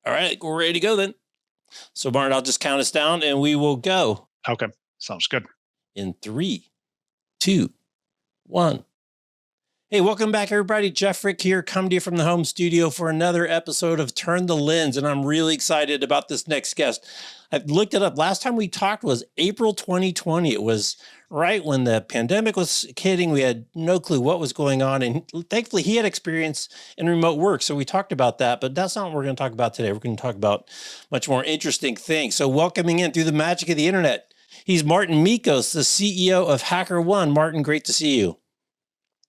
All right, we're ready to go then. So, Martin, I'll just count us down and we will go. Okay, sounds good. In 3, 2, 1. Hey, welcome back, everybody. Jeff Frick here, coming to you from the home studio for another episode of Turn the Lens, and I'm really excited about this next guest. I've looked it up. Last time we talked was April 2020. It was right when the pandemic was hitting. We had no clue what was going on, and thankfully he had experience in remote work, so we talked about that, but that's not what we're going to talk about today. We're going to talk about much more interesting things. So welcoming in through the magic of the internet, he's Marten Mickos, the CEO of HackerOne. Martin, great to see you.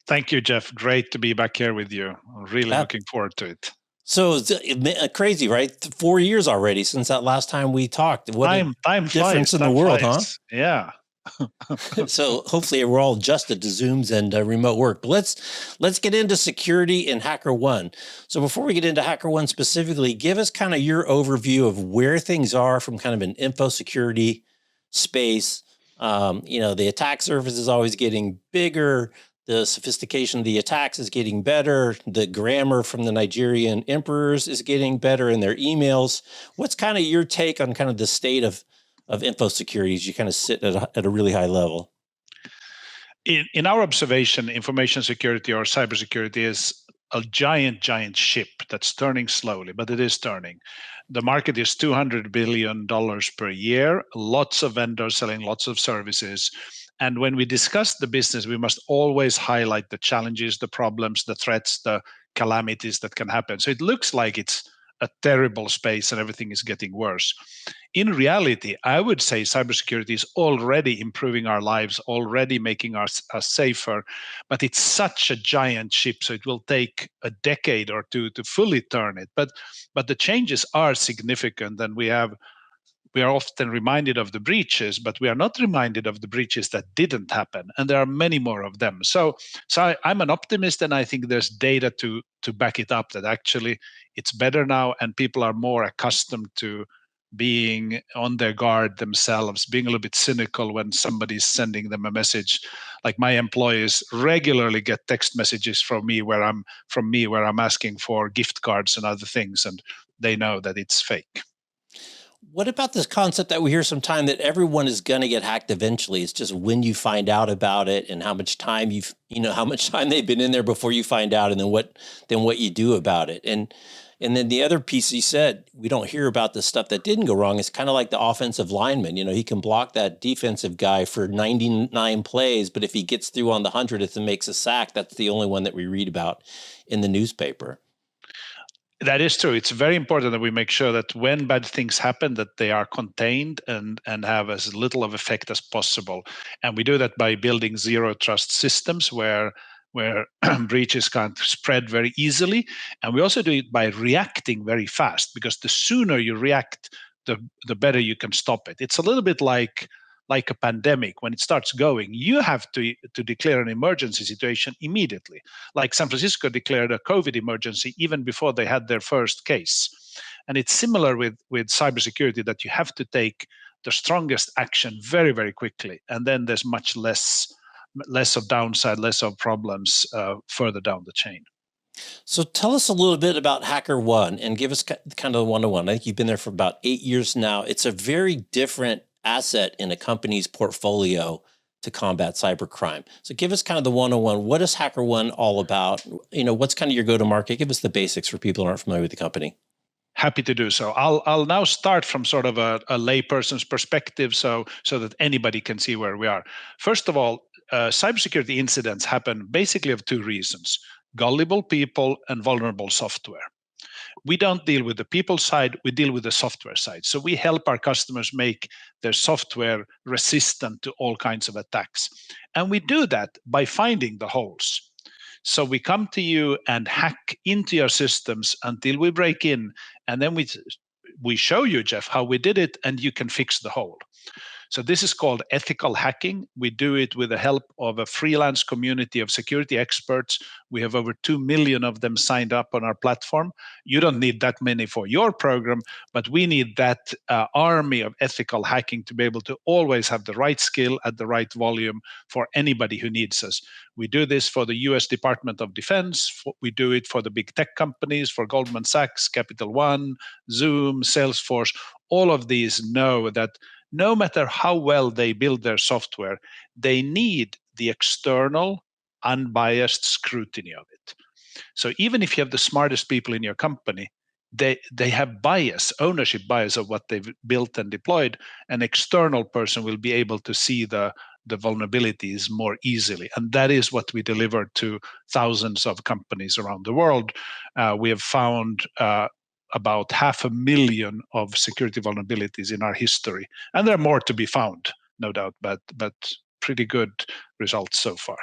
Thank you, Jeff. Great to be back here with you. I'm really looking forward to it. So it's crazy, right? 4 years already since that last time we talked. What time difference flies, in the world, flies. Huh? Yeah. So hopefully we're all adjusted to Zooms and remote work. But let's get into security in HackerOne. So before we get into HackerOne specifically, give us kind of your overview of where things are from kind of an info security space. The attack surface is always getting bigger. The sophistication of the attacks is getting better. The grammar from the Nigerian emperors is getting better in their emails. What's kind of your take on kind of the state of info security as you kind of sit at a really high level? In our observation, information security or cybersecurity is a giant ship that's turning slowly, but it is turning. The market is $200 billion per year, lots of vendors selling lots of services. And when we discuss the business, we must always highlight the challenges, the problems, the threats, the calamities that can happen. So it looks like it's a terrible space and everything is getting worse. In reality, I would say cybersecurity is already improving our lives, already making us safer, but it's such a giant ship, so it will take a decade or two to fully turn it. But the changes are significant, and we are often reminded of the breaches, but we are not reminded of the breaches that didn't happen, and there are many more of them. So I'm an optimist, and I think there's data to back it up that actually it's better now, and people are more accustomed to being on their guard themselves, being a little bit cynical when somebody's sending them a message. Like my employees regularly get text messages from me where I'm asking for gift cards and other things, and they know that it's fake. What about this concept that we hear sometime that everyone is going to get hacked eventually? It's just when you find out about it and how much time how much time they've been in there before you find out, and then what you do about it. And then the other piece he said, we don't hear about the stuff that didn't go wrong. It's kind of like the offensive lineman. He can block that defensive guy for 99 plays, but if he gets through on the 100th and makes a sack, that's the only one that we read about in the newspaper. That is true. It's very important that we make sure that when bad things happen, that they are contained and have as little of effect as possible. And we do that by building zero trust systems where breaches can't spread very easily. And we also do it by reacting very fast, because the sooner you react, the better you can stop it. It's a little bit like a pandemic. When it starts going, you have to declare an emergency situation immediately. Like San Francisco declared a COVID emergency even before they had their first case. And it's similar with cybersecurity, that you have to take the strongest action very, very quickly. And then there's much less of downside, less of problems further down the chain. So tell us a little bit about HackerOne and give us kind of the one-to-one. I think you've been there for about 8 years now. It's a very different asset in a company's portfolio to combat cybercrime. So give us kind of the one-on-one. What is HackerOne all about? What's kind of your go-to-market? Give us the basics for people who aren't familiar with the company. Happy to do so. I'll now start from sort of a layperson's perspective, so that anybody can see where we are. First of all, cybersecurity incidents happen basically of two reasons: gullible people and vulnerable software. We don't deal with the people side, we deal with the software side. So we help our customers make their software resistant to all kinds of attacks. And we do that by finding the holes. So we come to you and hack into your systems until we break in, and then we show you, Jeff, how we did it, and you can fix the hole. So this is called ethical hacking. We do it with the help of a freelance community of security experts. We have over 2 million of them signed up on our platform. You don't need that many for your program, but we need that army of ethical hacking to be able to always have the right skill at the right volume for anybody who needs us. We do this for the US Department of Defense. We do it for the big tech companies, for Goldman Sachs, Capital One, Zoom, Salesforce. All of these know that no matter how well they build their software, they need the external, unbiased scrutiny of it. So even if you have the smartest people in your company, they have bias, ownership bias of what they've built and deployed. An external person will be able to see the vulnerabilities more easily. And that is what we deliver to thousands of companies around the world. We have found about 500,000 of security vulnerabilities in our history. And there are more to be found, no doubt, but pretty good results so far.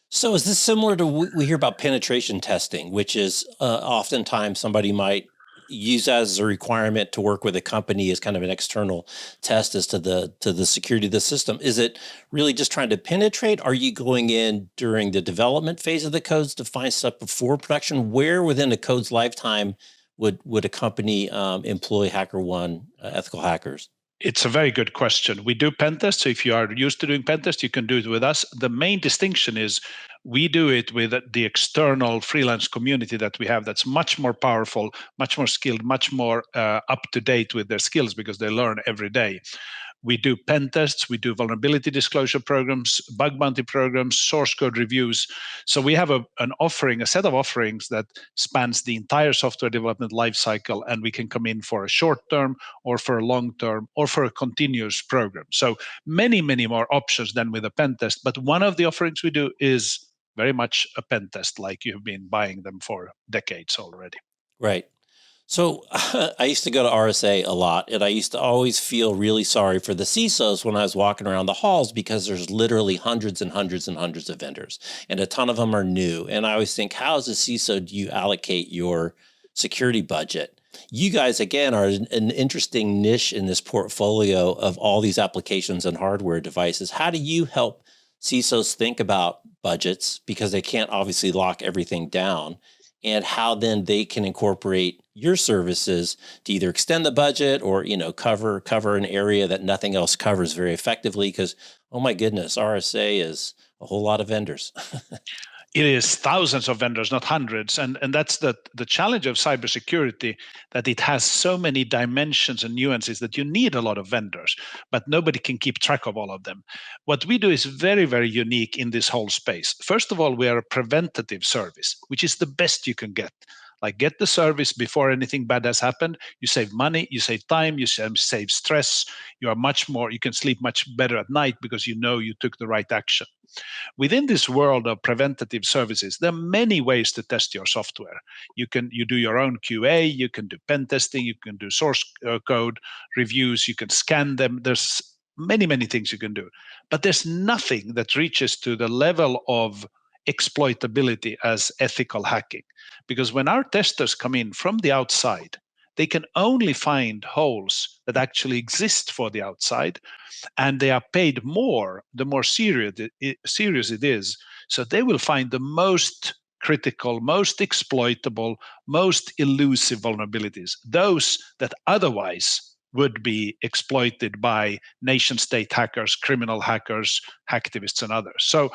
So is this similar to we hear about penetration testing, which is oftentimes somebody might use as a requirement to work with a company as kind of an external test as to the security of the system? Is it really just trying to penetrate? Are you going in during the development phase of the codes to find stuff before production? Where within the code's lifetime would a company employ HackerOne ethical hackers? It's a very good question. We do pen tests. So if you are used to doing pen tests, you can do it with us. The main distinction is we do it with the external freelance community that we have that's much more powerful, much more skilled, much more up to date with their skills because they learn every day. We do pen tests, we do vulnerability disclosure programs, bug bounty programs, source code reviews. So we have an offering, a set of offerings that spans the entire software development lifecycle, and we can come in for a short term or for a long term or for a continuous program. So many, many more options than with a pen test. But one of the offerings we do is very much a pen test, like you've been buying them for decades already. Right. So I used to go to RSA a lot, and I used to always feel really sorry for the CISOs when I was walking around the halls because there's literally hundreds and hundreds and hundreds of vendors, and a ton of them are new. And I always think, how as a CISO do you allocate your security budget? You guys, again, are an interesting niche in this portfolio of all these applications and hardware devices. How do you help CISOs think about budgets, because they can't obviously lock everything down, and how then they can incorporate your services to either extend the budget or, cover an area that nothing else covers very effectively? Because, oh my goodness, RSA is a whole lot of vendors. It is thousands of vendors, not hundreds. And that's the challenge of cybersecurity, that it has so many dimensions and nuances that you need a lot of vendors, but nobody can keep track of all of them. What we do is very, very unique in this whole space. First of all, we are a preventative service, which is the best you can get. Like, get the service before anything bad has happened. You save money, you save time, you save stress. You can sleep much better at night because you know you took the right action. Within this world of preventative services, there are many ways to test your software. You do your own QA, you can do pen testing, you can do source code reviews, you can scan them. There's many, many things you can do. But there's nothing that reaches to the level of exploitability as ethical hacking. Because when our testers come in from the outside, they can only find holes that actually exist for the outside, and they are paid more the more serious it is. So they will find the most critical, most exploitable, most elusive vulnerabilities, those that otherwise would be exploited by nation state hackers, criminal hackers, hacktivists, and others. So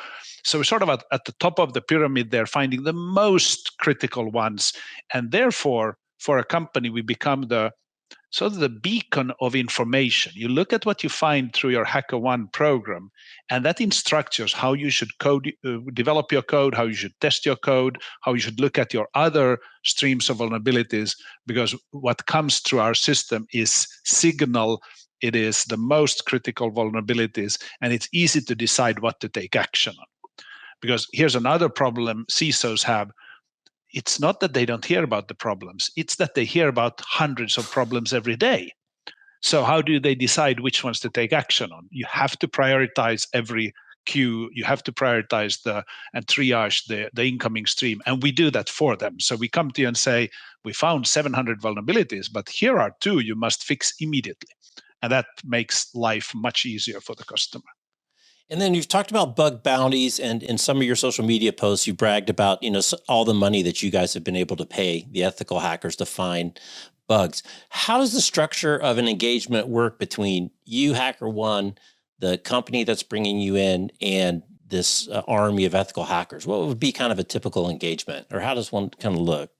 we're sort of at the top of the pyramid there, finding the most critical ones. And therefore, for a company, we become the beacon of information. You look at what you find through your HackerOne program, and that instructs you how you should develop your code, how you should test your code, how you should look at your other streams of vulnerabilities, because what comes through our system is signal. It is the most critical vulnerabilities, and it's easy to decide what to take action on. Because here's another problem CISOs have. It's not that they don't hear about the problems, it's that they hear about hundreds of problems every day. So how do they decide which ones to take action on? You have to prioritize every queue. You have to prioritize and triage the incoming stream. And we do that for them. So we come to you and say, we found 700 vulnerabilities, but here are 2 you must fix immediately. And that makes life much easier for the customer. And then you've talked about bug bounties, and in some of your social media posts, you bragged about, all the money that you guys have been able to pay the ethical hackers to find bugs. How does the structure of an engagement work between you, HackerOne, the company that's bringing you in, and this army of ethical hackers? What would be kind of a typical engagement, or how does one kind of look?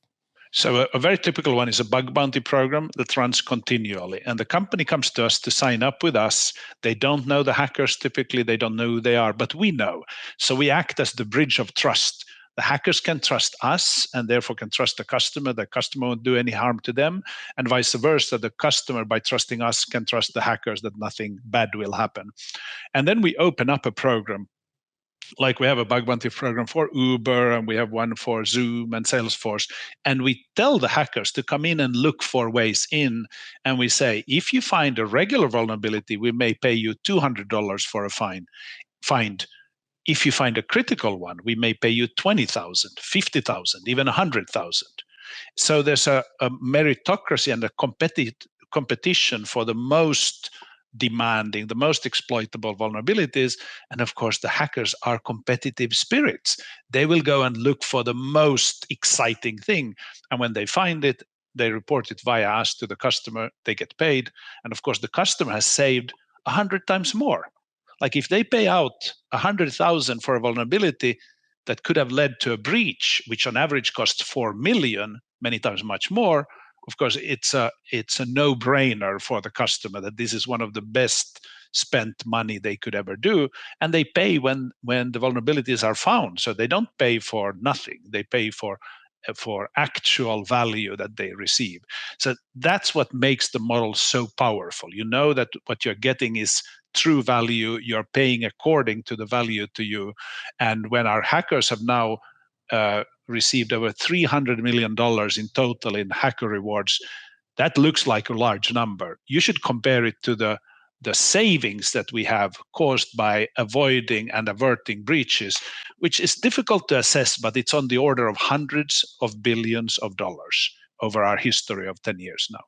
So a very typical one is a bug bounty program that runs continually. And the company comes to us to sign up with us. They don't know the hackers typically, they don't know who they are, but we know. So we act as the bridge of trust. The hackers can trust us and therefore can trust the customer. The customer won't do any harm to them. And vice versa, the customer, by trusting us, can trust the hackers that nothing bad will happen. And then we open up a program. Like we have a bug bounty program for Uber, and we have one for Zoom and Salesforce. And we tell the hackers to come in and look for ways in. And we say, if you find a regular vulnerability, we may pay you $200 for a find. If you find a critical one, we may pay you 20,000, 50,000, even 100,000. So there's a meritocracy and a competition for the most demanding, the most exploitable vulnerabilities. And of course, the hackers are competitive spirits. They will go and look for the most exciting thing. And when they find it, they report it via us to the customer, they get paid. And of course, the customer has saved 100 times more. Like if they pay out 100,000 for a vulnerability that could have led to a breach, which on average costs 4 million, many times much more, of course, it's a no-brainer for the customer that this is one of the best spent money they could ever do. And they pay when the vulnerabilities are found. So they don't pay for nothing. They pay for actual value that they receive. So that's what makes the model so powerful. You know that what you're getting is true value. You're paying according to the value to you. And when our hackers have now received over $300 million in total in hacker rewards, that looks like a large number. You should compare it to the savings that we have caused by avoiding and averting breaches, which is difficult to assess, but it's on the order of hundreds of billions of dollars over our history of 10 years now.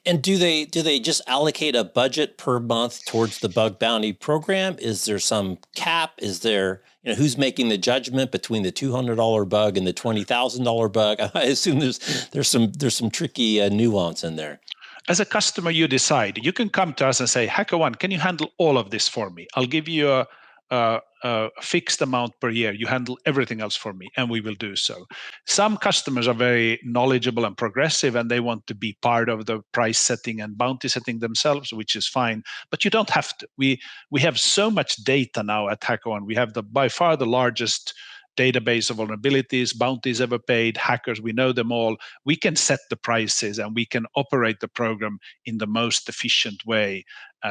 And do they just allocate a budget per month towards the bug bounty program? Is there some cap? Is there, who's making the judgment between the $200 bug and the $20,000 bug? I assume there's some tricky nuance in there. As a customer, you decide. You can come to us and say, HackerOne, can you handle all of this for me? I'll give you a fixed amount per year. You handle everything else for me, and we will do so. Some customers are very knowledgeable and progressive, and they want to be part of the price setting and bounty setting themselves, which is fine. But you don't have to. We have so much data now at HackerOne. We have by far the largest database of vulnerabilities, bounties ever paid, hackers, we know them all. We can set the prices and we can operate the program in the most efficient way.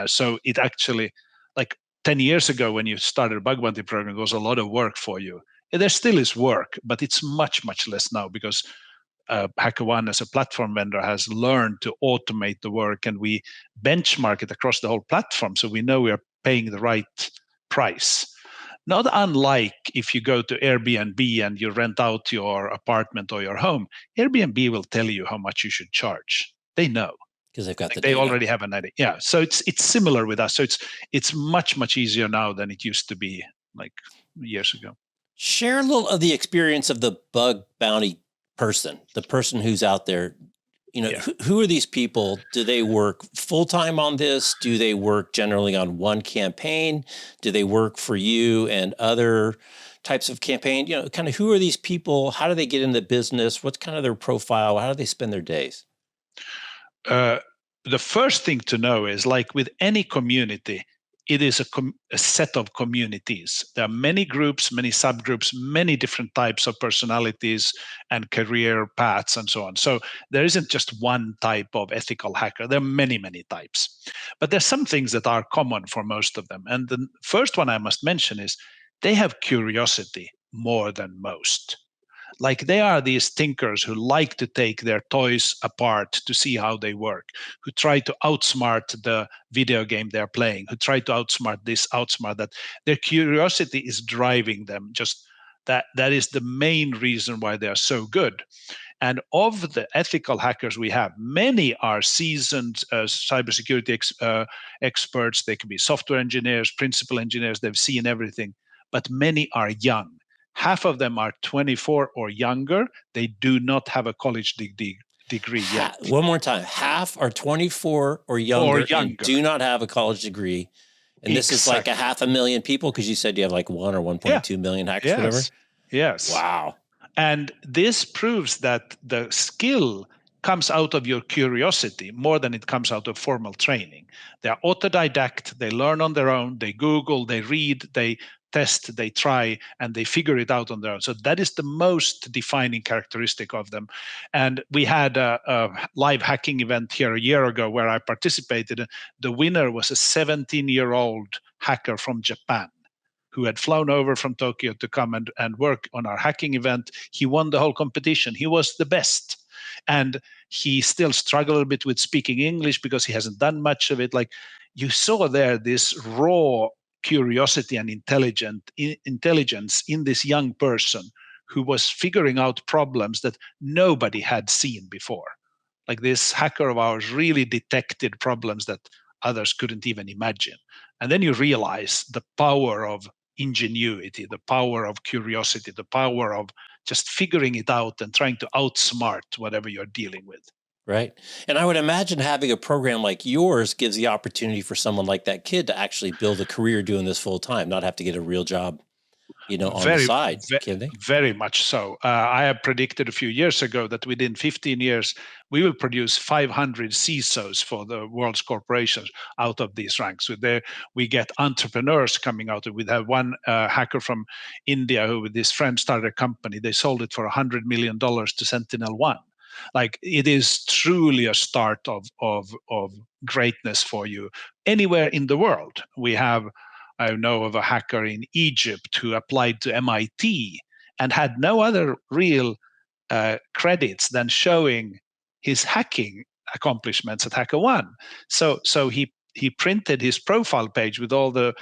So it actually, like 10 years ago when you started a bug bounty program, it was a lot of work for you. And there still is work, but it's much, much less now because HackerOne as a platform vendor has learned to automate the work, and we benchmark it across the whole platform so we know we are paying the right price. Not unlike if you go to Airbnb and you rent out your apartment or your home, Airbnb will tell you how much you should charge. They know. Because they've got they already have an idea. Yeah, so it's similar with us. So it's much easier now than it used to be like years ago. Share a little of the experience of the bug bounty person, the person who's out there. Who are these people? Do they work full-time on this? Do they work generally on one campaign? Do they work for you and other types of campaign? Kind of who are these people? How do they get into business? What's kind of their profile? How do they spend their days? The first thing to know is, like with any community, it is a set of communities. There are many groups, many subgroups, many different types of personalities and career paths and so on. So there isn't just one type of ethical hacker. There are many, many types. But there's some things that are common for most of them. And the first one I must mention is they have curiosity more than most. Like they are these thinkers who like to take their toys apart to see how they work, who try to outsmart the video game they're playing, who try to outsmart this, outsmart that. Their curiosity is driving them. Just that is the main reason why they are so good. And of the ethical hackers we have, many are seasoned cybersecurity experts. They can be software engineers, principal engineers. They've seen everything, but many are young. Half of them are 24 or younger. They do not have a college degree yet. One more time. Half are 24 or younger and do not have a college degree. And this is like 500,000 people, because you said you have like 1 or 1.2 million hackers, whatever. Yes. Wow. And this proves that the skill comes out of your curiosity more than it comes out of formal training. They are autodidact, they learn on their own, they Google, they read, they test, they try, and they figure it out on their own. So that is the most defining characteristic of them. And we had a live hacking event here a year ago where I participated. The winner was a 17-year-old hacker from Japan who had flown over from Tokyo to come and work on our hacking event. He won the whole competition. He was the best. And he still struggled a bit with speaking English because he hasn't done much of it. Like, you saw there this raw curiosity and intelligence in this young person who was figuring out problems that nobody had seen before. Like, this hacker of ours really detected problems that others couldn't even imagine. And then you realize the power of ingenuity, the power of curiosity, the power of just figuring it out and trying to outsmart whatever you're dealing with. Right. And I would imagine having a program like yours gives the opportunity for someone like that kid to actually build a career doing this full time, not have to get a real job, on the side. Very much so. I have predicted a few years ago that within 15 years, we will produce 500 CISOs for the world's corporations out of these ranks. We get entrepreneurs coming out. We have one hacker from India who, with his friend, started a company. They sold it for $100 million to Sentinel-1. Like, it is truly a start of greatness for you anywhere in the world. I know of a hacker in Egypt who applied to MIT and had no other real credits than showing his hacking accomplishments at HackerOne. So he printed his profile page with all the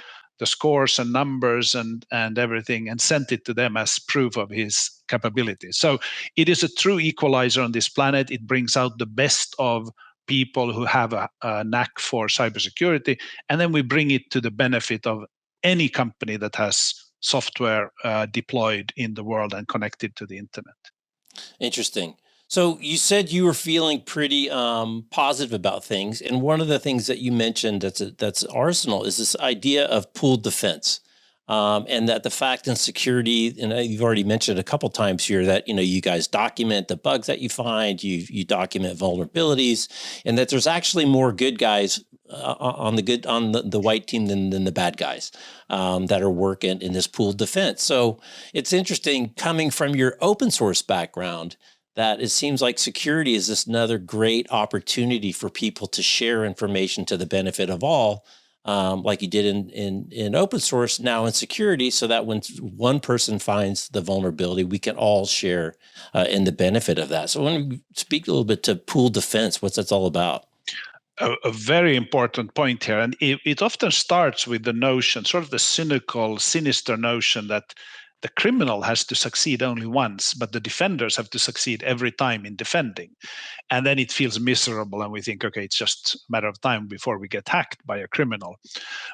scores and numbers and everything and sent it to them as proof of his capabilities. So it is a true equalizer on this planet. It brings out the best of people who have a knack for cybersecurity, and then we bring it to the benefit of any company that has software deployed in the world and connected to the internet. Interesting. So you said you were feeling pretty positive about things, and one of the things that you mentioned that's Arsenal is this idea of pooled defense, and that the fact in security, and you've already mentioned a couple times here that you guys document the bugs that you find, you document vulnerabilities, and that there's actually more good guys on the white team than the bad guys that are working in this pooled defense. So it's interesting coming from your open source background that it seems like security is this another great opportunity for people to share information to the benefit of all, like you did in open source, now in security, so that when one person finds the vulnerability, we can all share in the benefit of that. So I want to speak a little bit to pooled defense, what that's all about. A very important point here. And it often starts with the notion, sort of the cynical, sinister notion that the criminal has to succeed only once, but the defenders have to succeed every time in defending. And then it feels miserable, and we think, okay, it's just a matter of time before we get hacked by a criminal.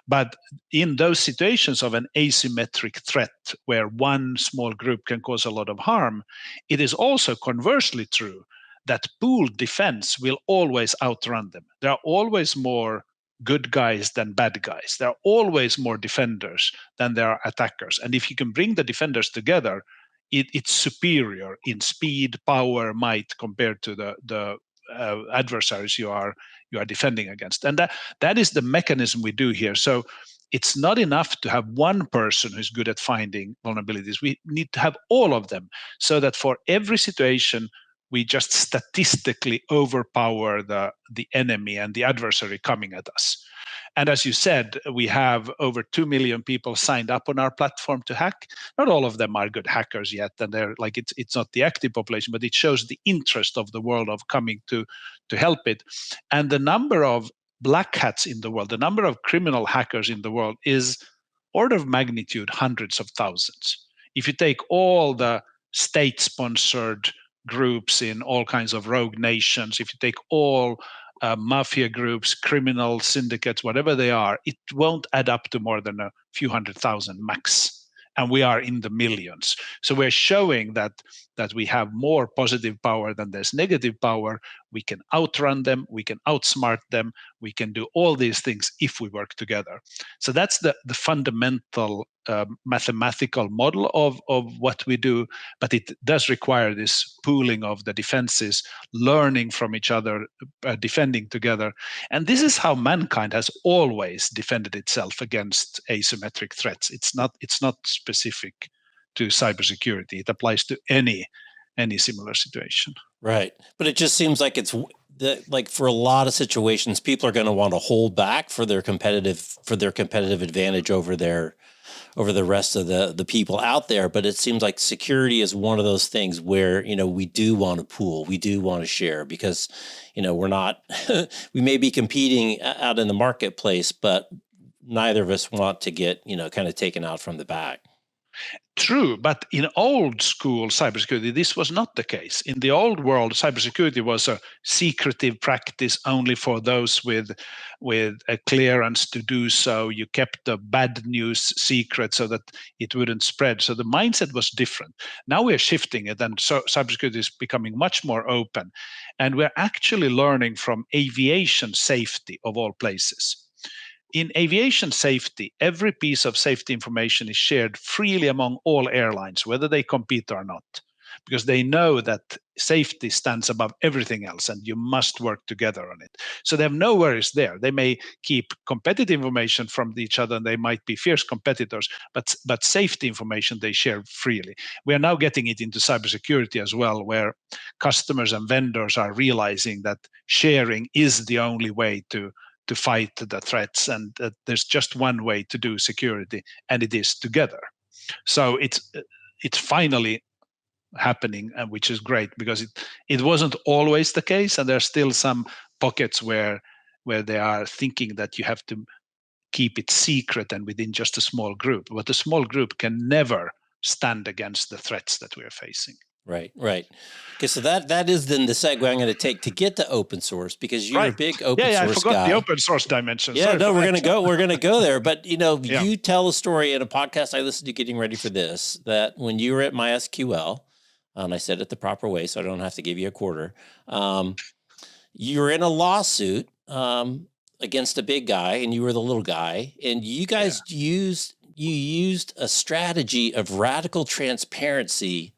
But in those situations of an asymmetric threat where one small group can cause a lot of harm, it is also conversely true that pooled defense will always outrun them. There are always more good guys than bad guys. There are always more defenders than there are attackers. And if you can bring the defenders together, it's superior in speed, power, might compared to the adversaries you are defending against. And that is the mechanism we do here. So it's not enough to have one person who's good at finding vulnerabilities. We need to have all of them, so that for every situation, we just statistically overpower the enemy and the adversary coming at us. And as you said, we have over 2 million people signed up on our platform to hack. Not all of them are good hackers yet, and they're like, it's not the active population, but it shows the interest of the world of coming to help it. And the number of black hats in the world, the number of criminal hackers in the world is order of magnitude hundreds of thousands. If you take all the state-sponsored groups in all kinds of rogue nations, if you take all mafia groups, criminal syndicates, whatever they are, it won't add up to more than a few 100,000 max. And we are in the millions. So we're showing that we have more positive power than there's negative power. We can outrun them, we can outsmart them, we can do all these things if we work together. So that's the fundamental mathematical model of what we do, but it does require this pooling of the defenses, learning from each other, defending together. And this is how mankind has always defended itself against asymmetric threats. It's not specific to cybersecurity. It applies to any similar situation. Right. But it just seems like it's like for a lot of situations, people are going to want to hold back for their competitive advantage over the rest of the people out there. But it seems like security is one of those things where, we do want to pool, we do want to share, because, we're not, we may be competing out in the marketplace, but neither of us want to get, kind of taken out from the back. True, but in old school cybersecurity, this was not the case. In the old world, cybersecurity was a secretive practice only for those with a clearance to do so. You kept the bad news secret so that it wouldn't spread. So the mindset was different. Now we're shifting it, and so cybersecurity is becoming much more open. And we're actually learning from aviation safety of all places. In aviation safety, every piece of safety information is shared freely among all airlines, whether they compete or not, because they know that safety stands above everything else and you must work together on it. So they have no worries there. They may keep competitive information from each other and they might be fierce competitors, but safety information they share freely. We are now getting it into cybersecurity as well, where customers and vendors are realizing that sharing is the only way to fight the threats, and there's just one way to do security, and it is together. So it's finally happening, which is great, because it wasn't always the case, and there's still some pockets where they are thinking that you have to keep it secret and within just a small group. But a small group can never stand against the threats that we're facing. Right. Okay, so that is then the segue I'm going to take to get to open source, because you're a big open source guy. I forgot the open source dimension. Yeah, no, we're going to go there. But you tell a story in a podcast I listened to getting ready for this, that when you were at MySQL, and I said it the proper way, so I don't have to give you a quarter. You were in a lawsuit against a big guy, and you were the little guy, and you guys used a strategy of radical transparency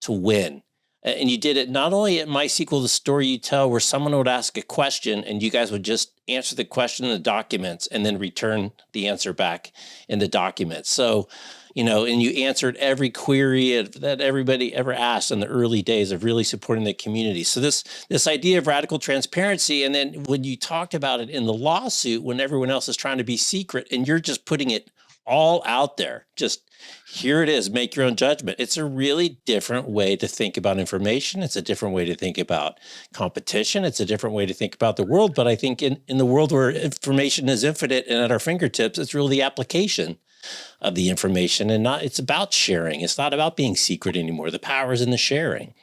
to win. And you did it not only at MySQL, the story you tell, where someone would ask a question and you guys would just answer the question in the documents and then return the answer back in the documents. So, and you answered every query that everybody ever asked in the early days of really supporting the community. So this idea of radical transparency, and then when you talked about it in the lawsuit, when everyone else is trying to be secret and you're just putting it all out there, just here it is, make your own judgment. It's a really different way to think about information. It's a different way to think about competition. It's a different way to think about the world. But I think in the world where information is infinite and at our fingertips, it's really the application of the information, and it's about sharing. It's not about being secret anymore. The power is in the sharing.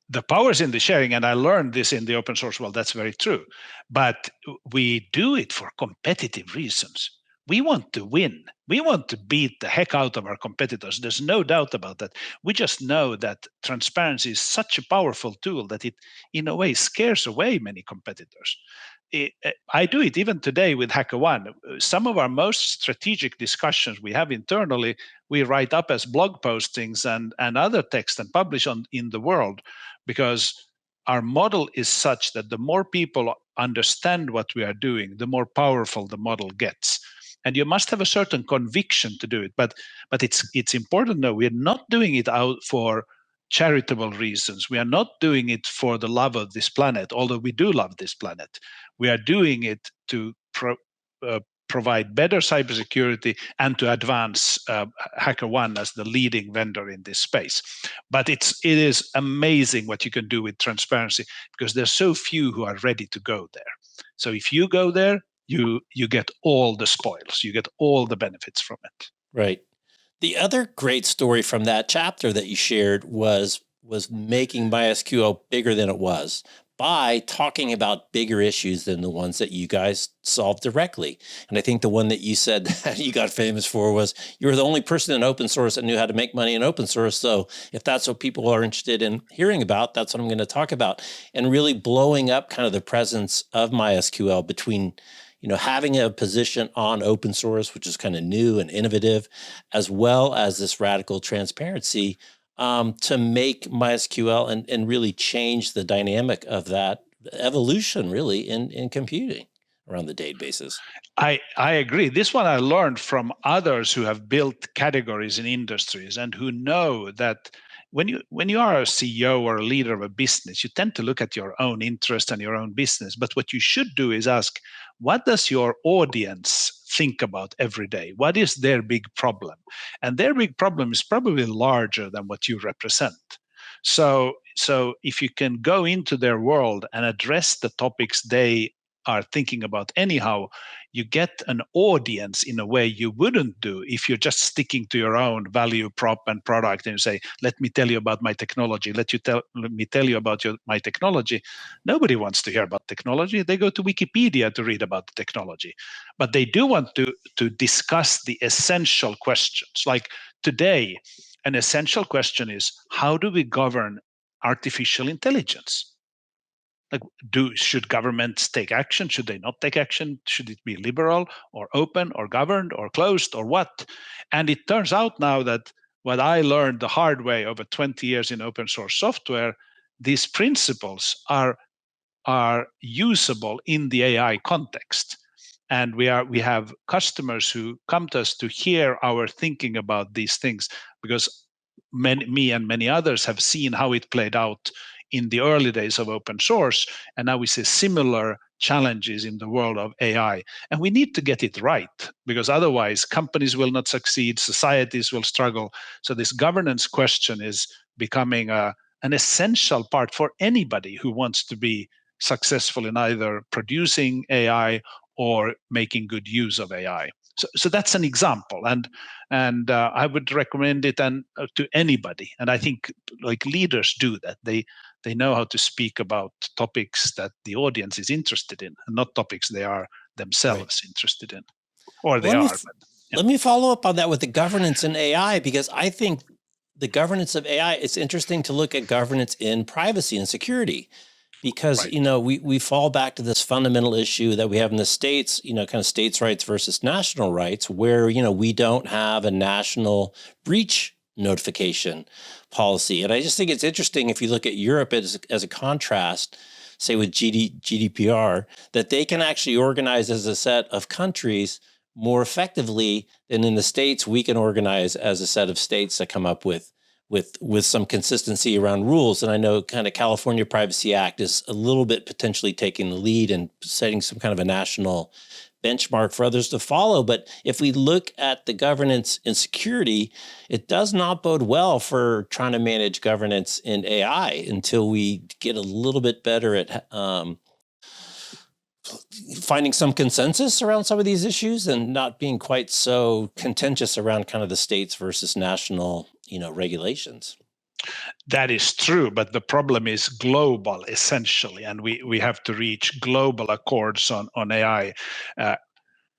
The power is in the sharing, and I learned this in the open source world. That's very true. But we do it for competitive reasons. We want to win. We want to beat the heck out of our competitors. There's no doubt about that. We just know that transparency is such a powerful tool that it, in a way, scares away many competitors. I do it even today with HackerOne. Some of our most strategic discussions we have internally, we write up as blog postings and other text and publish in the world, because our model is such that the more people understand what we are doing, the more powerful the model gets. And you must have a certain conviction to do it. But it's important to know we're not doing it out for charitable reasons. We are not doing it for the love of this planet, although we do love this planet. We are doing it to provide better cybersecurity and to advance HackerOne as the leading vendor in this space. But it is amazing what you can do with transparency, because there's so few who are ready to go there. So if you go there, you get all the spoils, you get all the benefits from it. Right. The other great story from that chapter that you shared was was making MySQL bigger than it was by talking about bigger issues than the ones that you guys solved directly. And I think the one that you said that you got famous for was you were the only person in open source that knew how to make money in open source. So if that's what people are interested in hearing about, that's what I'm going to talk about. And really blowing up kind of the presence of MySQL between, having a position on open source, which is kind of new and innovative, as well as this radical transparency to make MySQL and really change the dynamic of that evolution really in computing around the databases. I agree. This one I learned from others who have built categories in industries and who know that when you are a CEO or a leader of a business, you tend to look at your own interest and your own business. But what you should do is ask, what does your audience think about every day? What is their big problem? And their big problem is probably larger than what you represent. So if you can go into their world and address the topics they are thinking about anyhow, you get an audience in a way you wouldn't do if you're just sticking to your own value prop and product and you say, let me tell you about my technology, let me tell you about my technology. Nobody wants to hear about technology. They go to Wikipedia to read about the technology. But they do want to discuss the essential questions. Like today, an essential question is, how do we govern artificial intelligence? Like, should governments take action? Should they not take action? Should it be liberal or open or governed or closed or what? And it turns out now that what I learned the hard way over 20 years in open source software, these principles are usable in the AI context. And we have customers who come to us to hear our thinking about these things because me and many others have seen how it played out in the early days of open source, and now we see similar challenges in the world of AI. And we need to get it right, because otherwise companies will not succeed, societies will struggle. So this governance question is becoming an essential part for anybody who wants to be successful in either producing AI or making good use of AI. So that's an example, and I would recommend it to anybody. And I think like leaders do that. They know how to speak about topics that the audience is interested in, and not topics they are themselves interested in, or they are. Let me follow up on that with the governance in AI, because I think the governance of AI, it's interesting to look at governance in privacy and security. Because, we fall back to this fundamental issue that we have in the States, kind of states' rights versus national rights, where, we don't have a national breach notification policy. And I just think it's interesting if you look at Europe as a contrast, say with GDPR, that they can actually organize as a set of countries more effectively than in the States we can organize as a set of states that come up with some consistency around rules. And I know kind of California Privacy Act is a little bit potentially taking the lead and setting some kind of a national benchmark for others to follow. But if we look at the governance in security, it does not bode well for trying to manage governance in AI until we get a little bit better at finding some consensus around some of these issues and not being quite so contentious around kind of the states versus national regulations. That is true, but the problem is global, essentially, and we have to reach global accords on AI.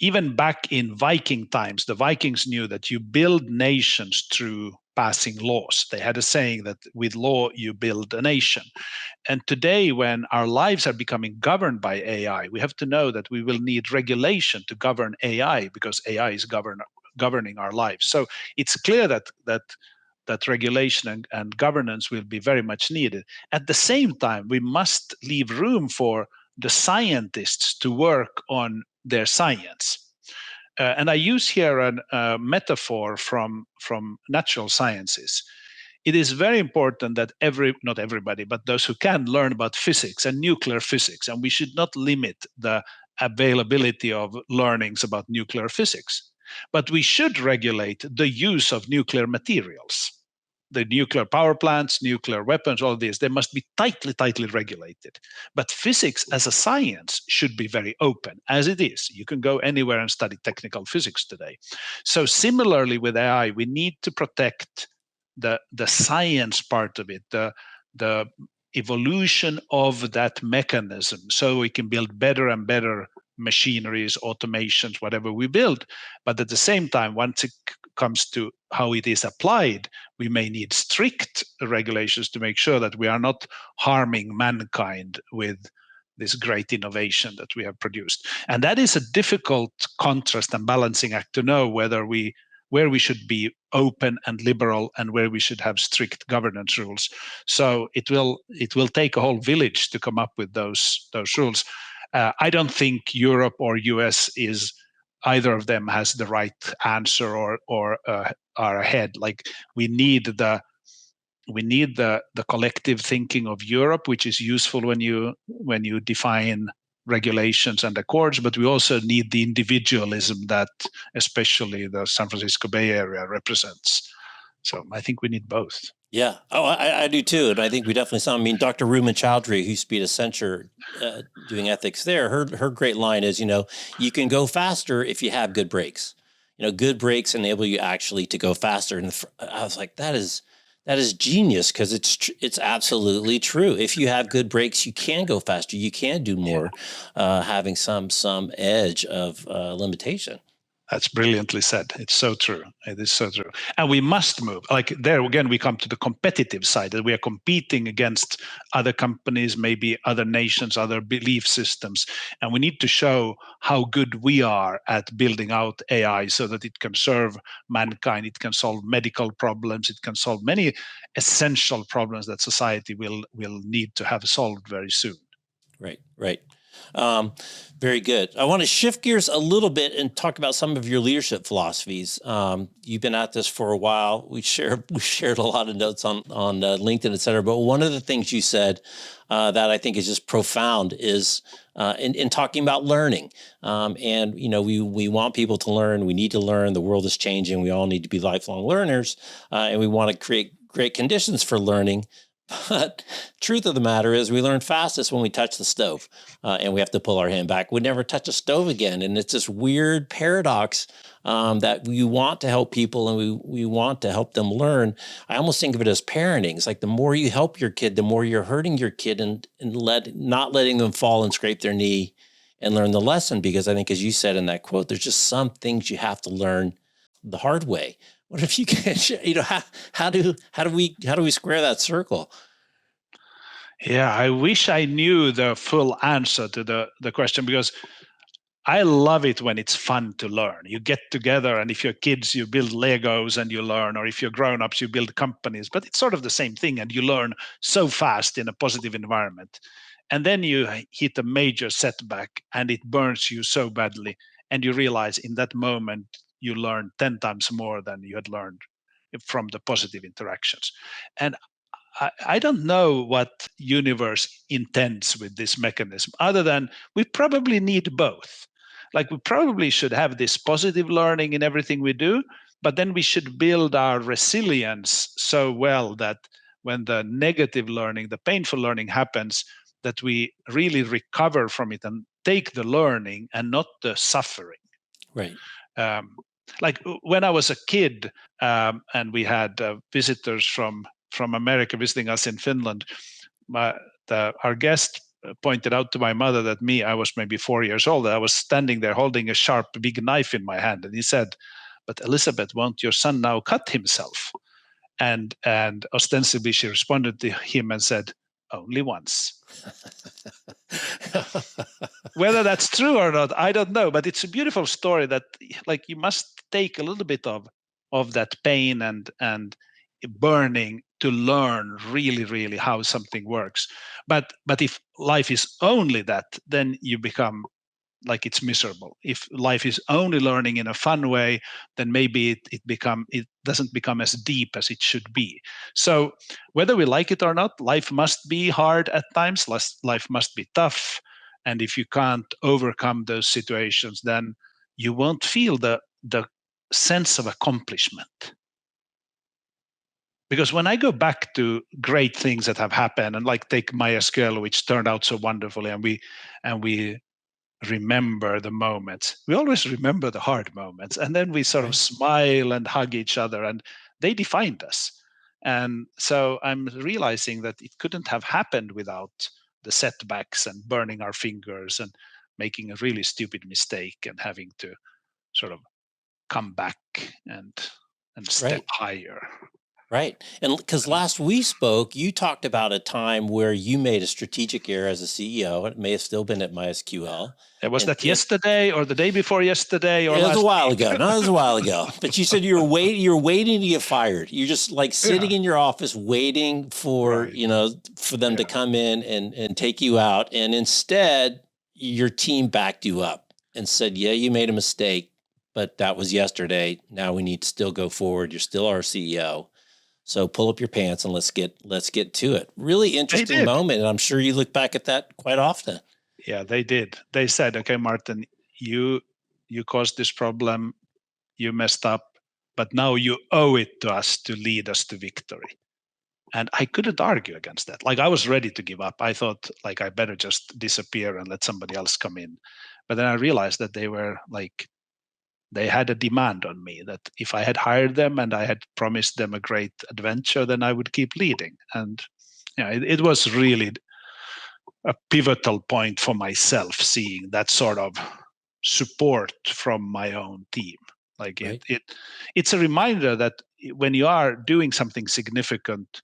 Even back in Viking times, the Vikings knew that you build nations through passing laws. They had a saying that with law you build a nation. And today, when our lives are becoming governed by AI, we have to know that we will need regulation to govern AI, because AI is governing our lives. So it's clear that regulation and governance will be very much needed. At the same time, we must leave room for the scientists to work on their science. And I use here a metaphor from natural sciences. It is very important that not everybody, but those who can learn about physics and nuclear physics, and we should not limit the availability of learnings about nuclear physics. But we should regulate the use of nuclear materials. The nuclear power plants, nuclear weapons, all these, they must be tightly regulated. But physics as a science should be very open, as it is. You can go anywhere and study technical physics today. So similarly with AI, we need to protect the science part of it, the evolution of that mechanism, so we can build better and better machineries, automations, whatever we build. But at the same time, once it comes to how it is applied, we may need strict regulations to make sure that we are not harming mankind with this great innovation that we have produced. And that is a difficult contrast and balancing act to know where we should be open and liberal and where we should have strict governance rules. So it will take a whole village to come up with those rules. I don't think Europe or US is either of them has the right answer or are ahead. Like we need the collective thinking of Europe, which is useful when you define regulations and accords, but we also need the individualism that especially the San Francisco Bay Area represents. So I think we need both. Yeah. Oh, I do too. And I think we definitely saw, I mean, Dr. Ruman Chowdhury, who used to be at Accenture doing ethics there, her great line is, you can go faster if you have good brakes. Good brakes enable you actually to go faster. And I was like, that is genius, because it's absolutely true. If you have good brakes, you can go faster. You can do more, having some edge of limitation. That's brilliantly said. It's so true. It is so true. And we must move. Like there again, we come to the competitive side, that we are competing against other companies, maybe other nations, other belief systems. And we need to show how good we are at building out AI so that it can serve mankind. It can solve medical problems. It can solve many essential problems that society will need to have solved very soon. Right. Very good. I want to shift gears a little bit and talk about some of your leadership philosophies. You've been at this for a while. We shared a lot of notes on LinkedIn, et cetera. But one of the things you said that I think is just profound is in talking about learning. And we want people to learn. We need to learn. The world is changing. We all need to be lifelong learners, and we want to create great conditions for learning. But truth of the matter is we learn fastest when we touch the stove, and we have to pull our hand back. We never touch a stove again. And it's this weird paradox that we want to help people and we want to help them learn. I almost think of it as parenting. It's like the more you help your kid, the more you're hurting your kid and not letting them fall and scrape their knee and learn the lesson. Because I think, as you said in that quote, there's just some things you have to learn the hard way. What if you can, how do we square that circle? Yeah, I wish I knew the full answer to the question, because I love it when it's fun to learn. You get together, and if you're kids, you build Legos and you learn, or if you're grown-ups, you build companies. But it's sort of the same thing, and you learn so fast in a positive environment. And then you hit a major setback, and it burns you so badly, and you realize in that moment you learn 10 times more than you had learned from the positive interactions. And I don't know what universe intends with this mechanism, other than we probably need both. Like we probably should have this positive learning in everything we do, but then we should build our resilience so well that when the negative learning, the painful learning happens, that we really recover from it and take the learning and not the suffering. Right. Like when I was a kid, and we had visitors from America visiting us in Finland, our guest pointed out to my mother that I was maybe 4 years old. I was standing there holding a sharp, big knife in my hand, and he said, "But Elizabeth, won't your son now cut himself?" And ostensibly she responded to him and said, "Only once." Whether that's true or not, I don't know. But it's a beautiful story that, like, you must take a little bit of that pain and burning to learn really, really how something works. But if life is only that, then you become like it's miserable. If life is only learning in a fun way, then maybe it doesn't become as deep as it should be. So whether we like it or not, life must be hard at times. Life must be tough. And if you can't overcome those situations, then you won't feel the sense of accomplishment. Because when I go back to great things that have happened, and like take MySQL, which turned out so wonderfully, and we remember the moments. We always remember the hard moments, and then we sort of smile and hug each other, and they defined us. And so I'm realizing that it couldn't have happened without the setbacks and burning our fingers and making a really stupid mistake and having to sort of come back and step higher. Right. And because last we spoke, you talked about a time where you made a strategic error as a CEO. It may have still been at MySQL. Was that yesterday or the day before yesterday or it was last a while week? ago. No, it was a while ago. But you said you're waiting to get fired. You're just like sitting in your office waiting for, for them to come in and take you out. And instead, your team backed you up and said, yeah, you made a mistake, but that was yesterday. Now we need to still go forward. You're still our CEO. So pull up your pants and let's get to it. Really interesting moment. And I'm sure you look back at that quite often. Yeah, they did. They said, okay, Martin, you caused this problem, you messed up, but now you owe it to us to lead us to victory. And I couldn't argue against that. Like I was ready to give up. I thought like I better just disappear and let somebody else come in. But then I realized that they had a demand on me that if I had hired them and I had promised them a great adventure, then I would keep leading. And it was really a pivotal point for myself, seeing that sort of support from my own team. Like it's a reminder that when you are doing something significant,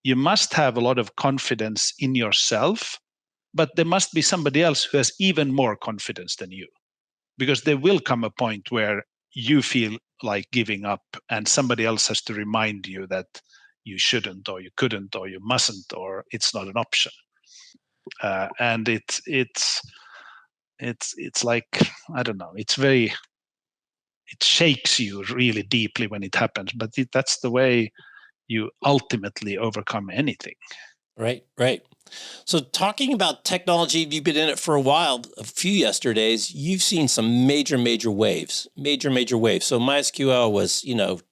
you must have a lot of confidence in yourself, but there must be somebody else who has even more confidence than you, because there will come a point where you feel like giving up and somebody else has to remind you that you shouldn't or you couldn't or you mustn't or it's not an option. And it's like, I don't know, it shakes you really deeply when it happens, but that's the way you ultimately overcome anything. Right. So talking about technology, you've been in it for a while, a few yesterdays, you've seen some major waves. So MySQL was,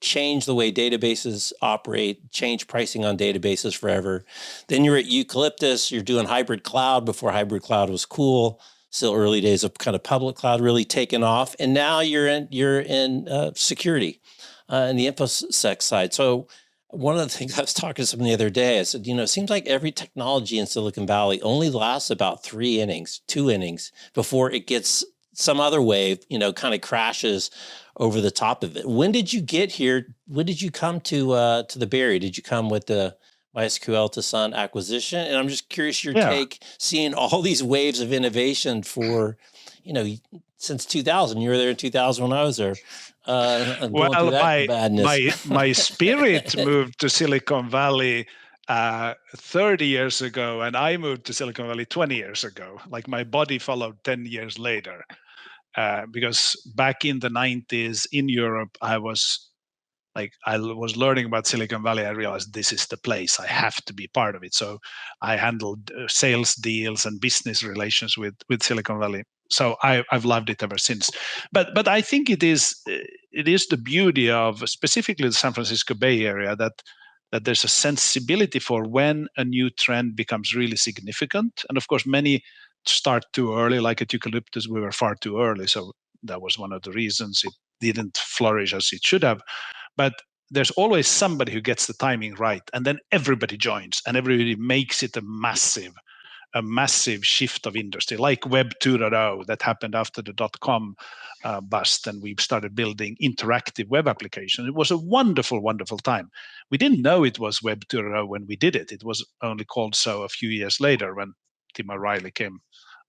change the way databases operate, change pricing on databases forever. Then you're at Eucalyptus, you're doing hybrid cloud before hybrid cloud was cool. Still early days of kind of public cloud really taking off. And now you're in security in the InfoSec side. So one of the things I was talking to someone the other day, I said, it seems like every technology in Silicon Valley only lasts about 2 innings before it gets some other wave, kind of crashes over the top of it. When did you get here? When did you come to the Bay Area? Did you come with the MySQL to Sun acquisition? And I'm just curious your take, seeing all these waves of innovation for, since 2000. You were there in 2000 when I was there. Well, my spirit moved to Silicon Valley 30 years ago, and I moved to Silicon Valley 20 years ago. Like my body followed 10 years later, because back in the 90s in Europe, I was learning about Silicon Valley. I realized this is the place. I have to be part of it. So I handled sales deals and business relations with Silicon Valley. So I've loved it ever since. But I think it is the beauty of specifically the San Francisco Bay Area that there's a sensibility for when a new trend becomes really significant. And of course, many start too early. Like at Eucalyptus, we were far too early. So that was one of the reasons it didn't flourish as it should have. But there's always somebody who gets the timing right, and then everybody joins and everybody makes it a massive shift of industry, like Web 2.0 that happened after the .com bust, and we started building interactive web applications. It was a wonderful time. We didn't know it was Web 2.0 when we did it. It was only called so a few years later when Tim O'Reilly came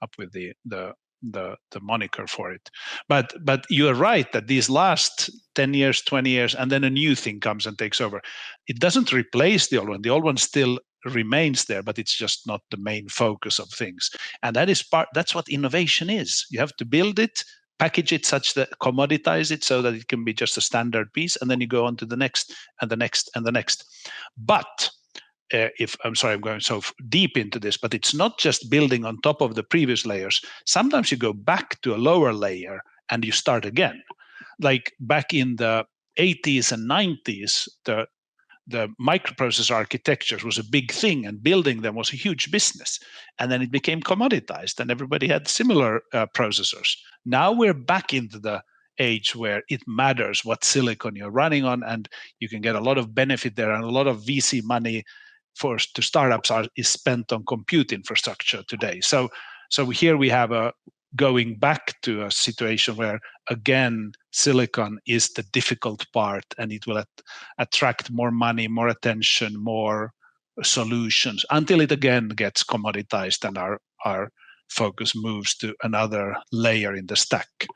up with the moniker for it. But you are right that these last 10 years, 20 years, and then a new thing comes and takes over. It doesn't replace the old one. The old one still remains there, but it's just not the main focus of things. And that's what innovation is. You have to build it, package it such that commoditize it so that it can be just a standard piece, and then you go on to the next and the next and the next. But I'm sorry, I'm going so deep into this, but it's not just building on top of the previous layers. Sometimes you go back to a lower layer and you start again. Like back in the 80s and 90s, the microprocessor architectures was a big thing, and building them was a huge business. And then it became commoditized, and everybody had similar processors. Now we're back into the age where it matters what silicon you're running on, and you can get a lot of benefit there, and a lot of VC money to startups is spent on compute infrastructure today. So here we have going back to a situation where, again, silicon is the difficult part, and it will attract more money, more attention, more solutions, until it again gets commoditized and our focus moves to another layer in the stack.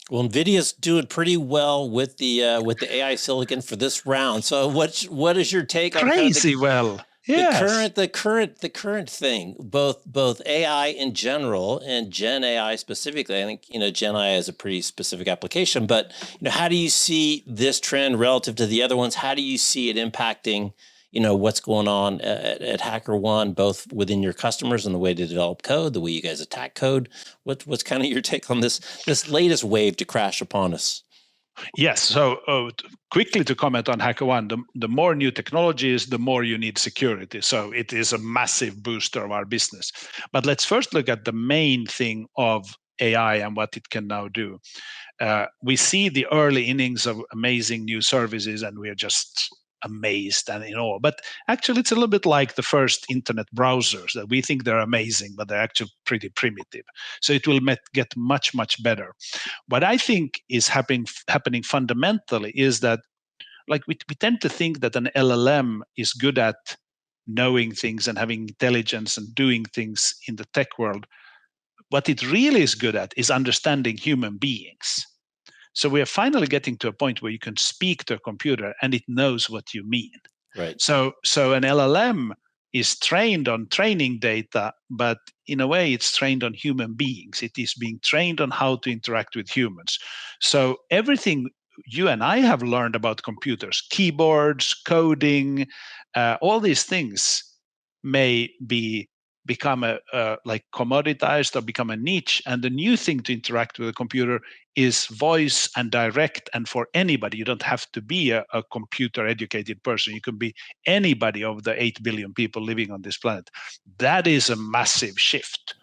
Well, NVIDIA's doing pretty well with the AI silicon for this round. So what is your take on crazy well? Yes. The current thing, both AI in general and Gen AI specifically? I think, Gen AI is a pretty specific application, but how do you see this trend relative to the other ones? How do you see it impacting, what's going on at HackerOne, both within your customers and the way to develop code, the way you guys attack code? What's kind of your take on this latest wave to crash upon us? Yes. So quickly to comment on HackerOne, the more new technologies, the more you need security. So it is a massive booster of our business. But let's first look at the main thing of AI and what it can now do. We see the early innings of amazing new services, and we are just amazed and in awe. But actually, it's a little bit like the first internet browsers, that we think they're amazing, but they're actually pretty primitive. So it will get much, much better. What I think is happening fundamentally is that, like, we tend to think that an LLM is good at knowing things and having intelligence and doing things in the tech world. What it really is good at is understanding human beings. So we are finally getting to a point where you can speak to a computer and it knows what you mean. Right. So an LLM is trained on training data, but in a way it's trained on human beings. It is being trained on how to interact with humans. So everything you and I have learned about computers, keyboards, coding, all these things may become like commoditized or become a niche. And the new thing to interact with a computer is voice and direct, and for anybody. You don't have to be a computer educated person. You can be anybody of the 8 billion people living on this planet. That is a massive shift.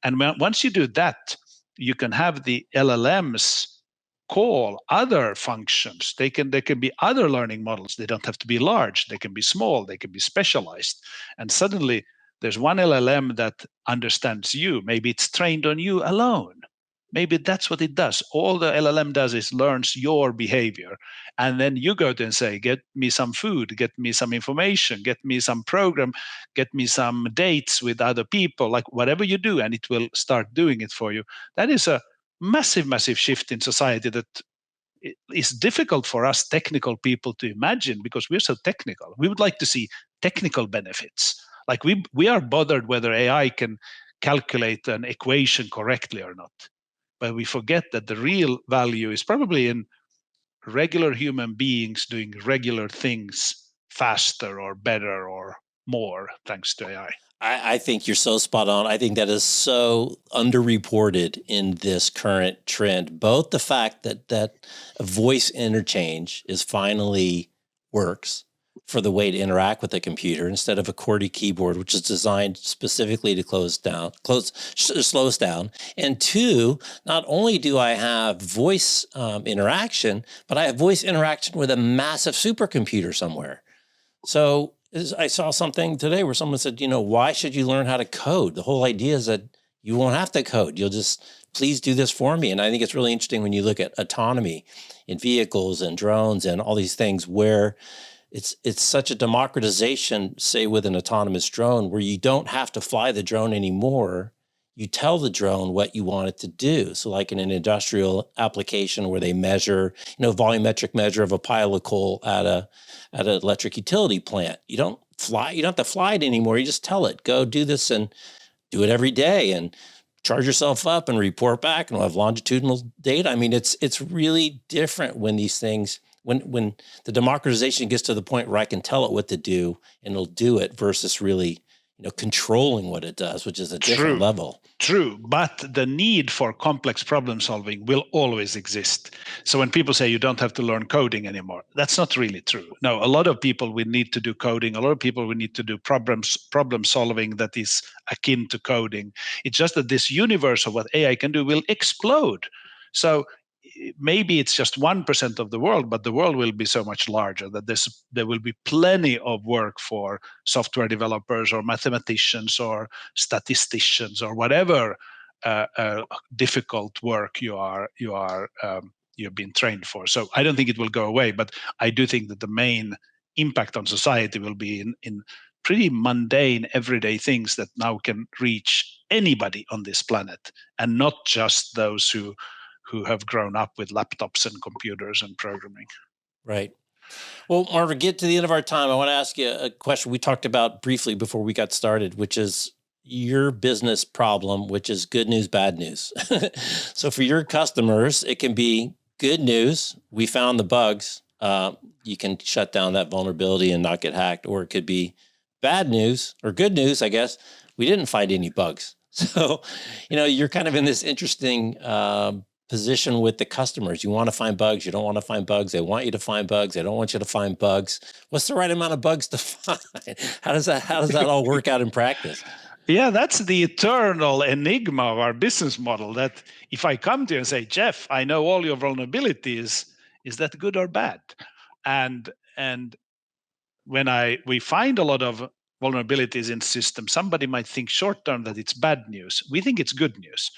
And once you do that, you can have the LLMs call other functions. They can be other learning models. They don't have to be large. They can be small. They can be specialized. And suddenly there's one LLM that understands you. Maybe it's trained on you alone. Maybe that's what it does. All the LLM does is learns your behavior. And then you go to and say, get me some food, get me some information, get me some program, get me some dates with other people, like whatever you do, and it will start doing it for you. That is a massive, massive shift in society that is difficult for us technical people to imagine, because we're so technical. We would like to see technical benefits. Like we are bothered whether AI can calculate an equation correctly or not. But we forget that the real value is probably in regular human beings doing regular things faster or better or more thanks to AI. I think you're so spot on. I think that is so underreported in this current trend. Both the fact that voice interchange is finally works for the way to interact with a computer instead of a QWERTY keyboard, which is designed specifically to slow us down. And two, not only do I have voice interaction, but I have voice interaction with a massive supercomputer somewhere. So I saw something today where someone said, why should you learn how to code? The whole idea is that you won't have to code. You'll just, please do this for me. And I think it's really interesting when you look at autonomy in vehicles and drones and all these things, where it's such a democratization, say with an autonomous drone, where you don't have to fly the drone anymore. You tell the drone what you want it to do. So like in an industrial application where they measure, volumetric measure of a pile of coal at an electric utility plant, you don't have to fly it anymore. You just tell it, go do this and do it every day and charge yourself up and report back, and we'll have longitudinal data. I mean, it's really different when these things, when the democratization gets to the point where I can tell it what to do and it'll do it, versus really controlling what it does, which is a different level. True, but the need for complex problem solving will always exist. So when people say you don't have to learn coding anymore, that's not really true. No, a lot of people will need to do coding. A lot of people will need to do problem solving that is akin to coding. It's just that this universe of what AI can do will explode. So maybe it's just 1% of the world, but the world will be so much larger that there will be plenty of work for software developers or mathematicians or statisticians or whatever difficult work you've been trained for. So I don't think it will go away, but I do think that the main impact on society will be in pretty mundane, everyday things that now can reach anybody on this planet, and not just those who have grown up with laptops and computers and programming. Right. Well, Marvin, get to the end of our time. I want to ask you a question we talked about briefly before we got started, which is your business problem, which is good news, bad news. So for your customers, it can be good news. We found the bugs. You can shut down that vulnerability and not get hacked. Or it could be bad news or good news, I guess. We didn't find any bugs. So, you're kind of in this interesting position with the customers. You want to find bugs. You don't want to find bugs. They want you to find bugs. They don't want you to find bugs. What's the right amount of bugs to find? How does that all work out in practice? Yeah, that's the eternal enigma of our business model. That if I come to you and say, Jeff, I know all your vulnerabilities, is that good or bad? And when we find a lot of vulnerabilities in systems, somebody might think short term that it's bad news. We think it's good news.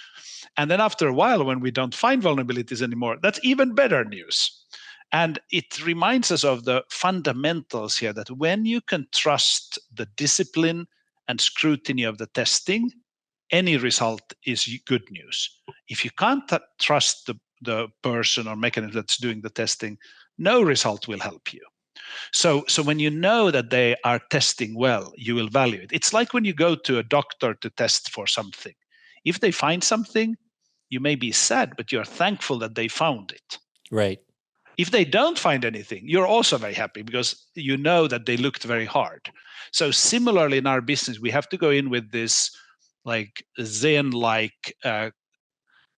And then after a while, when we don't find vulnerabilities anymore, that's even better news. And it reminds us of the fundamentals here, that when you can trust the discipline and scrutiny of the testing, any result is good news. If you can't trust the person or mechanism that's doing the testing, no result will help you. So when you know that they are testing well, you will value it. It's like when you go to a doctor to test for something. If they find something, you may be sad, but you're thankful that they found it. Right. If they don't find anything, you're also very happy because you know that they looked very hard. So similarly in our business, we have to go in with this like Zen-like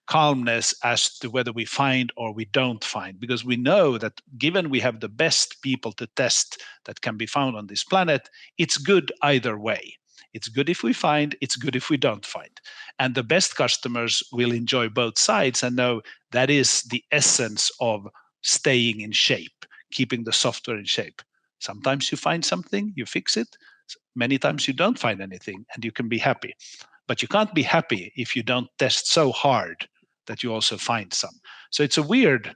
calmness as to whether we find or we don't find, because we know that given we have the best people to test that can be found on this planet, it's good either way. It's good if we find, it's good if we don't find. And the best customers will enjoy both sides and know that is the essence of staying in shape, keeping the software in shape. Sometimes you find something, you fix it. Many times you don't find anything and you can be happy. But you can't be happy if you don't test so hard that you also find some. So it's a weird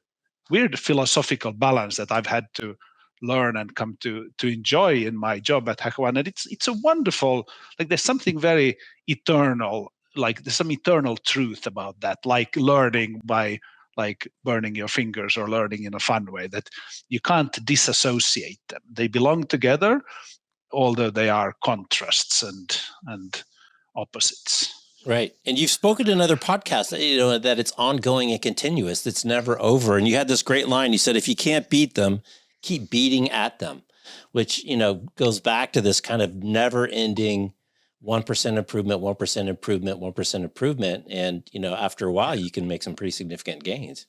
philosophical balance that I've had to learn and come to enjoy in my job at HackerOne. And it's a wonderful, like there's something very eternal, like there's some eternal truth about that, like learning by like burning your fingers or learning in a fun way, that you can't disassociate them. They belong together, although they are contrasts and opposites. Right. And you've spoken in other podcasts, that it's ongoing and continuous. It's never over. And you had this great line. You said, if you can't beat them, keep beating at them, which, goes back to this kind of never ending 1% improvement, 1% improvement, 1% improvement. And, after a while, you can make some pretty significant gains.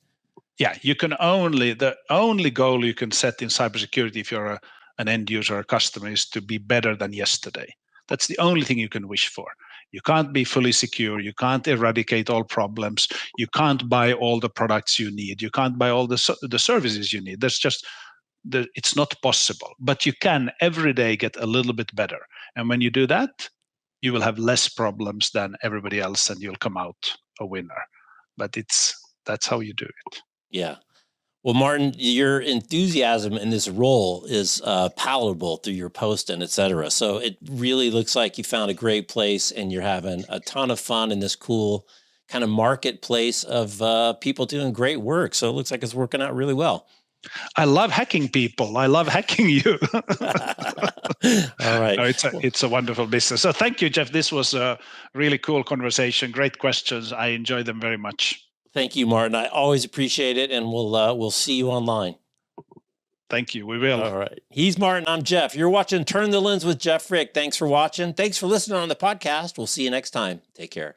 Yeah, the only goal you can set in cybersecurity if you're an end user or a customer is to be better than yesterday. That's the only thing you can wish for. You can't be fully secure. You can't eradicate all problems. You can't buy all the products you need. You can't buy all the services you need. It's not possible. But you can every day get a little bit better. And when you do that, you will have less problems than everybody else and you'll come out a winner. But that's how you do it. Yeah. Well, Martin, your enthusiasm in this role is palatable through your post and et cetera. So it really looks like you found a great place and you're having a ton of fun in this cool kind of marketplace of people doing great work. So it looks like it's working out really well. I love hacking people. I love hacking you. All right. It's a wonderful business. So thank you, Jeff. This was a really cool conversation. Great questions. I enjoyed them very much. Thank you, Martin. I always appreciate it, and we'll see you online. Thank you. We will. All right. He's Martin. I'm Jeff. You're watching Turn the Lens with Jeff Frick. Thanks for watching. Thanks for listening on the podcast. We'll see you next time. Take care.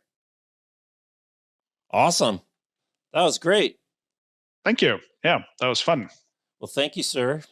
Awesome. That was great. Thank you. Yeah, that was fun. Well, thank you, sir.